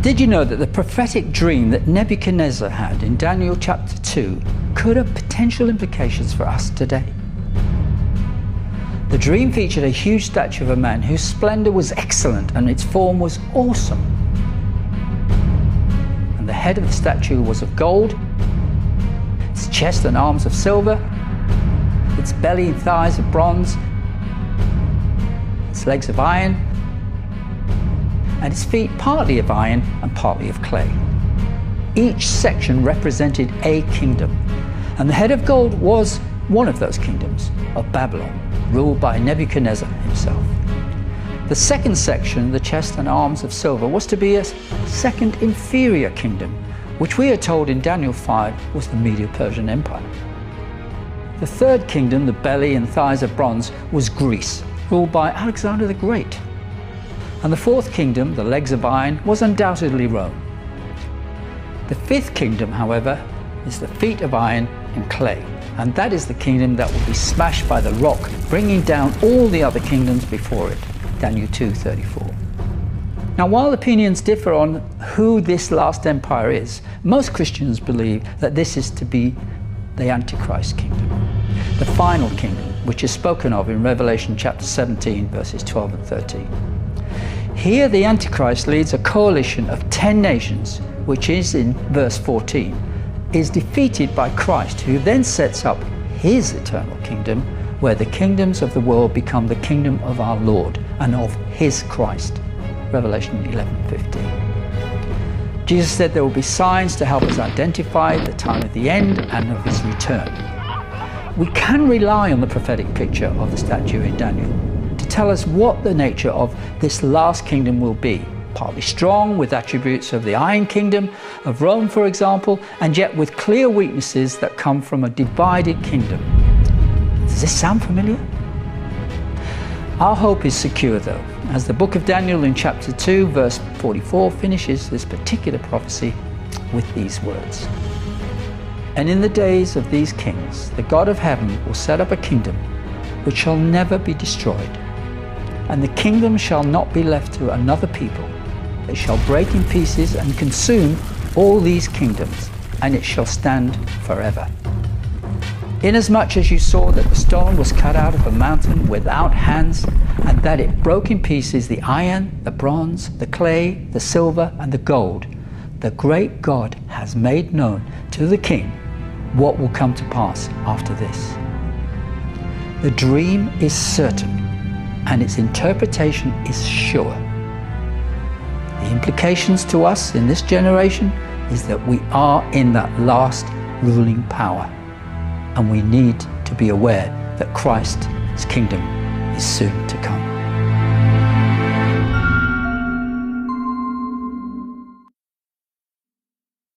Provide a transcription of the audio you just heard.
Did you know that the prophetic dream that Nebuchadnezzar had in Daniel chapter 2 could have potential implications for us today? The dream featured a huge statue of a man whose splendor was excellent and its form was awesome. And the head of the statue was of gold, its chest and arms of silver, its belly and thighs of bronze, its legs of iron, and its feet partly of iron and partly of clay. Each section represented a kingdom, and the head of gold was one of those kingdoms, of Babylon, ruled by Nebuchadnezzar himself. The second section, the chest and arms of silver, was to be a second inferior kingdom, which we are told in Daniel 5 was the Medo-Persian Empire. The third kingdom, the belly and thighs of bronze, was Greece, ruled by Alexander the Great. And the fourth kingdom, the legs of iron, was undoubtedly Rome. The fifth kingdom, however, is the feet of iron and clay, and that is the kingdom that will be smashed by the rock, bringing down all the other kingdoms before it. Daniel 2:34. Now, while opinions differ on who this last empire is, most Christians believe that this is to be the Antichrist kingdom, the final kingdom, which is spoken of in Revelation chapter 17, verses 12 and 13. Here the Antichrist leads a coalition of 10 nations, which is in verse 14, is defeated by Christ, who then sets up his eternal kingdom, where the kingdoms of the world become the kingdom of our Lord and of his Christ. Revelation 11:15. Jesus said there will be signs to help us identify the time of the end and of his return. We can rely on the prophetic picture of the statue in Daniel to tell us what the nature of this last kingdom will be. Partly strong, with attributes of the Iron Kingdom, of Rome for example, and yet with clear weaknesses that come from a divided kingdom. Does this sound familiar? Our hope is secure though, as the book of Daniel in chapter 2 verse 44 finishes this particular prophecy with these words. And in the days of these kings, the God of heaven will set up a kingdom which shall never be destroyed, and the kingdom shall not be left to another people. It shall break in pieces and consume all these kingdoms, and it shall stand forever. Inasmuch as you saw that the stone was cut out of a mountain without hands, and that it broke in pieces the iron, the bronze, the clay, the silver, and the gold, the great God has made known to the king what will come to pass after this. The dream is certain, and its interpretation is sure. The implications to us in this generation is that we are in that last ruling power, and we need to be aware that Christ's kingdom is soon to come.